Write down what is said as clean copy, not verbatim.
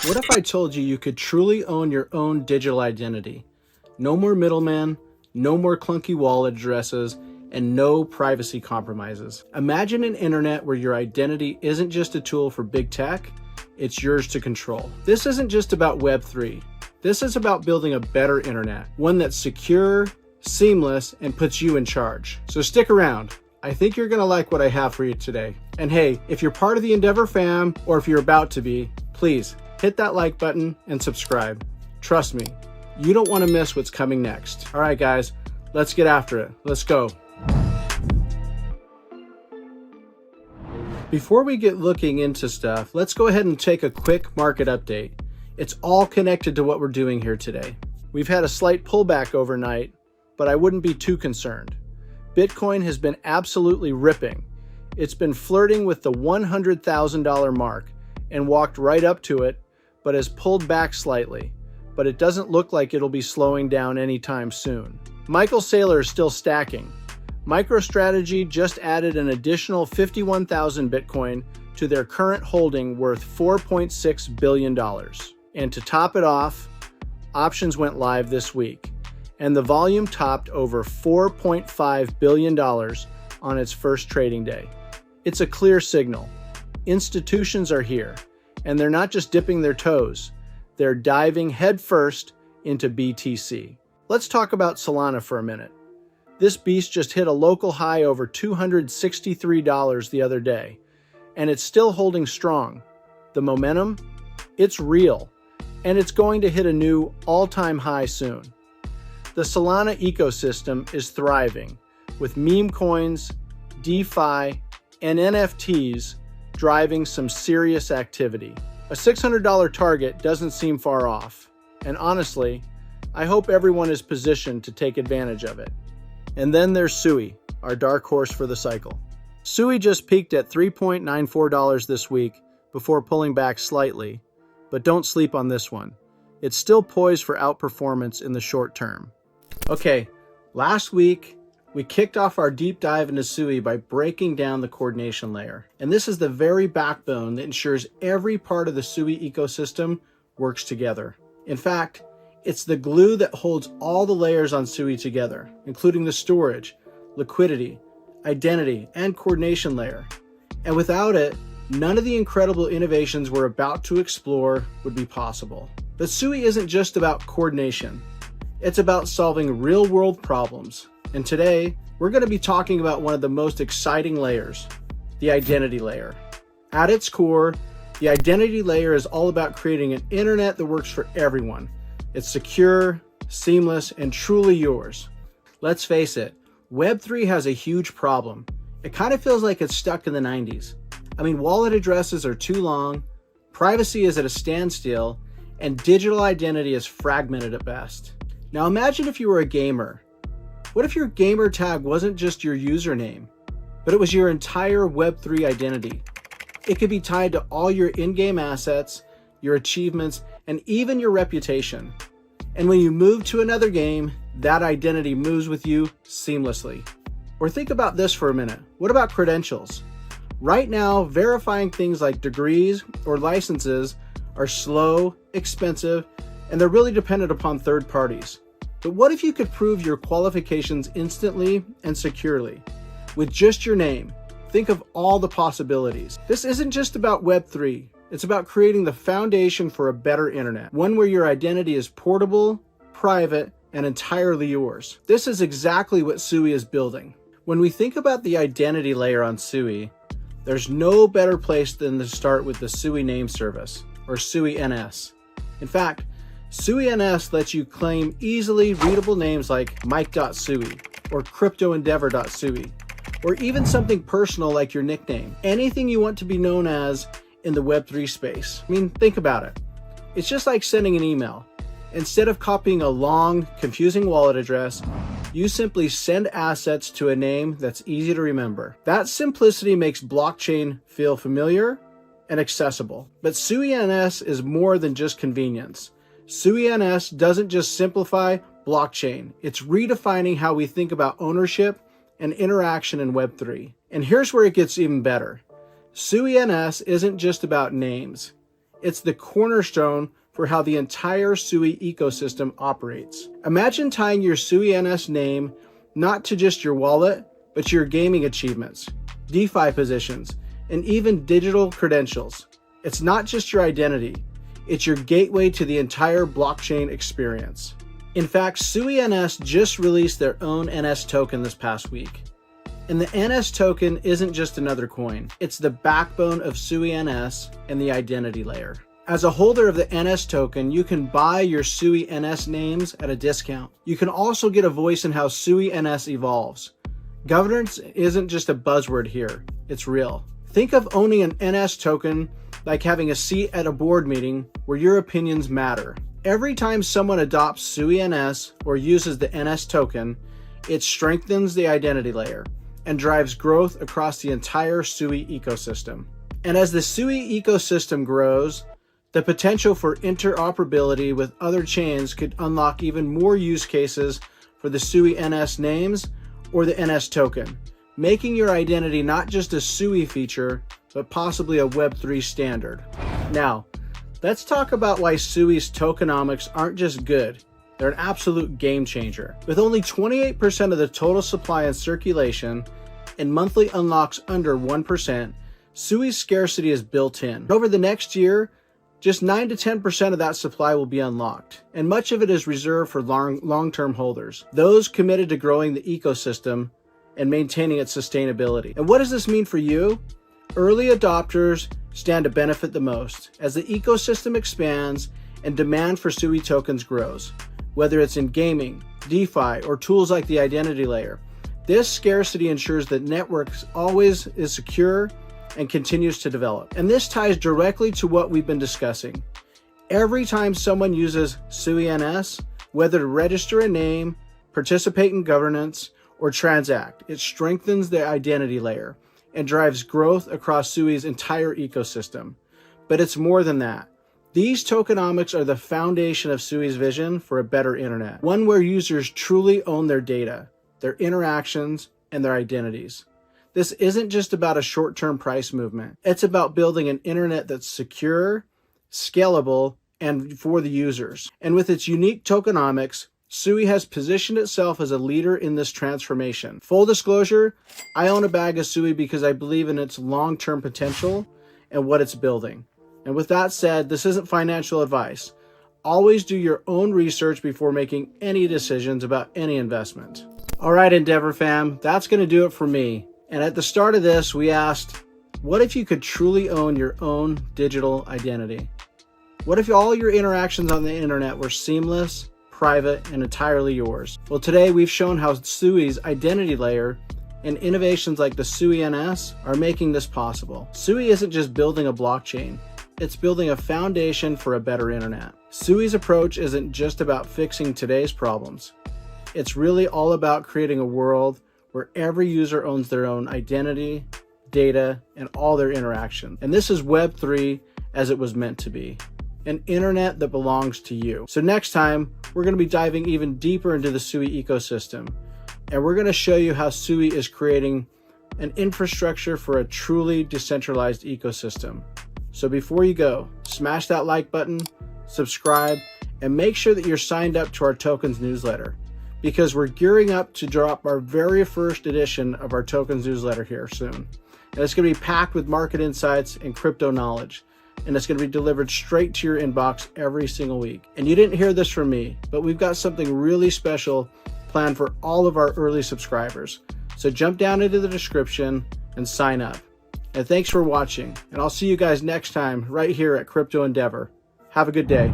What if I told you you could truly own your own digital identity? No more middlemen, no more clunky wallet addresses, and no privacy compromises. Imagine an internet where your identity isn't just a tool for big tech, it's yours to control. This isn't just about Web3. This is about building a better internet, one that's secure, seamless, and puts you in charge. So stick around. I think you're gonna like what I have for you today. And hey, if you're part of the Endevr Fam, or if you're about to be, please hit that like button and subscribe. Trust me, you don't want to miss what's coming next. All right, guys, let's get after it. Let's go. Before we get looking into stuff, let's go ahead and take a quick market update. It's all connected to what we're doing here today. We've had a slight pullback overnight, but I wouldn't be too concerned. Bitcoin has been absolutely ripping. It's been flirting with the $100,000 mark and walked right up to it, but has pulled back slightly. But it doesn't look like it'll be slowing down anytime soon. Michael Saylor is still stacking. MicroStrategy just added an additional 51,000 Bitcoin to their current holding worth $4.6 billion. And to top it off, options went live this week, and the volume topped over $4.5 billion on its first trading day. It's a clear signal. Institutions are here, and they're not just dipping their toes, they're diving headfirst into BTC. Let's talk about Solana for a minute. This beast just hit a local high over $263 the other day, and it's still holding strong. The momentum? It's real, and it's going to hit a new all-time high soon. The Solana ecosystem is thriving, with meme coins, DeFi, and NFTs driving some serious activity. A $600 target doesn't seem far off, and honestly, I hope everyone is positioned to take advantage of it. And then there's SUI, our dark horse for the cycle. SUI just peaked at $3.94 this week before pulling back slightly, but don't sleep on this one. It's still poised for outperformance in the short term. Okay, last week, we kicked off our deep dive into SUI by breaking down the coordination layer. And this is the very backbone that ensures every part of the SUI ecosystem works together. In fact, it's the glue that holds all the layers on SUI together, including the storage, liquidity, identity, and coordination layer. And without it, none of the incredible innovations we're about to explore would be possible. But SUI isn't just about coordination. It's about solving real-world problems. And today, we're going to be talking about one of the most exciting layers, the identity layer. At its core, the identity layer is all about creating an internet that works for everyone. It's secure, seamless, and truly yours. Let's face it, Web3 has a huge problem. It kind of feels like it's stuck in the 90s. I mean, wallet addresses are too long, privacy is at a standstill, and digital identity is fragmented at best. Now imagine if you were a gamer. What if your gamer tag wasn't just your username, but it was your entire Web3 identity? It could be tied to all your in-game assets, your achievements, and even your reputation. And when you move to another game, that identity moves with you seamlessly. Or think about this for a minute. What about credentials? Right now, verifying things like degrees or licenses are slow, expensive, and they're really dependent upon third parties. But what if you could prove your qualifications instantly and securely with just your name? Think of all the possibilities. This isn't just about Web3. It's about creating the foundation for a better internet, one where your identity is portable, private, and entirely yours. This is exactly what SUI is building. When we think about the identity layer on SUI, there's no better place than to start with the SUI name service, or SUI NS. In fact, SUI NS lets you claim easily readable names like Mike.sui or CryptoEndevor.sui, or even something personal like your nickname, anything you want to be known as in the Web3 space. I mean, think about it. It's just like sending an email. Instead of copying a long, confusing wallet address, you simply send assets to a name that's easy to remember. That simplicity makes blockchain feel familiar and accessible. But SUI NS is more than just convenience. SUI NS doesn't just simplify blockchain. It's redefining how we think about ownership and interaction in Web3. And here's where it gets even better. SUI NS isn't just about names. It's the cornerstone for how the entire SUI ecosystem operates. Imagine tying your SUI NS name not to just your wallet, but to your gaming achievements, DeFi positions, and even digital credentials. It's not just your identity, it's your gateway to the entire blockchain experience. In fact, SUI NS just released their own NS token this past week. And the NS token isn't just another coin, it's the backbone of SUI NS and the identity layer. As a holder of the NS token, you can buy your SUI NS names at a discount. You can also get a voice in how SUI NS evolves. Governance isn't just a buzzword here, it's real. Think of owning an NS token like having a seat at a board meeting where your opinions matter. Every time someone adopts SUI NS or uses the NS token, it strengthens the identity layer and drives growth across the entire SUI ecosystem. And as the SUI ecosystem grows, the potential for interoperability with other chains could unlock even more use cases for the SUI NS names or the NS token, making your identity not just a SUI feature, but possibly a Web3 standard. Now, let's talk about why SUI's tokenomics aren't just good, they're an absolute game changer. With only 28% of the total supply in circulation and monthly unlocks under 1%, SUI's scarcity is built in. Over the next year, just 9 to 10% of that supply will be unlocked, and much of it is reserved for long-term holders, those committed to growing the ecosystem and maintaining its sustainability. And what does this mean for you? Early adopters stand to benefit the most as the ecosystem expands and demand for SUI tokens grows, whether it's in gaming, DeFi, or tools like the identity layer. This scarcity ensures that networks always is secure and continues to develop. And this ties directly to what we've been discussing. Every time someone uses SUI NS, whether to register a name, participate in governance, or transact, it strengthens the identity layer and drives growth across SUI's entire ecosystem. But it's more than that. These tokenomics are the foundation of SUI's vision for a better internet, one where users truly own their data, their interactions, and their identities. This isn't just about a short-term price movement. It's about building an internet that's secure, scalable, and for the users. And with its unique tokenomics, SUI has positioned itself as a leader in this transformation. Full disclosure, I own a bag of SUI because I believe in its long-term potential and what it's building. And with that said, this isn't financial advice. Always do your own research before making any decisions about any investment. All right, Endevr Fam, that's going to do it for me. And at the start of this, we asked, what if you could truly own your own digital identity? What if all your interactions on the internet were seamless, private, and entirely yours? Well, today we've shown how SUI's identity layer and innovations like the SUI NS are making this possible. SUI isn't just building a blockchain, it's building a foundation for a better internet. SUI's approach isn't just about fixing today's problems. It's really all about creating a world where every user owns their own identity, data, and all their interaction. And this is Web3 as it was meant to be. An internet that belongs to you. So next time, we're going to be diving even deeper into the SUI ecosystem. And we're going to show you how SUI is creating an infrastructure for a truly decentralized ecosystem. So before you go, smash that like button, subscribe, and make sure that you're signed up to our tokens newsletter, because we're gearing up to drop our very first edition of our tokens newsletter here soon. And it's going to be packed with market insights and crypto knowledge. And it's going to be delivered straight to your inbox every single week. And you didn't hear this from me, but we've got something really special planned for all of our early subscribers. So jump down into the description and sign up. And thanks for watching. And I'll see you guys next time right here at Crypto Endevr. Have a good day.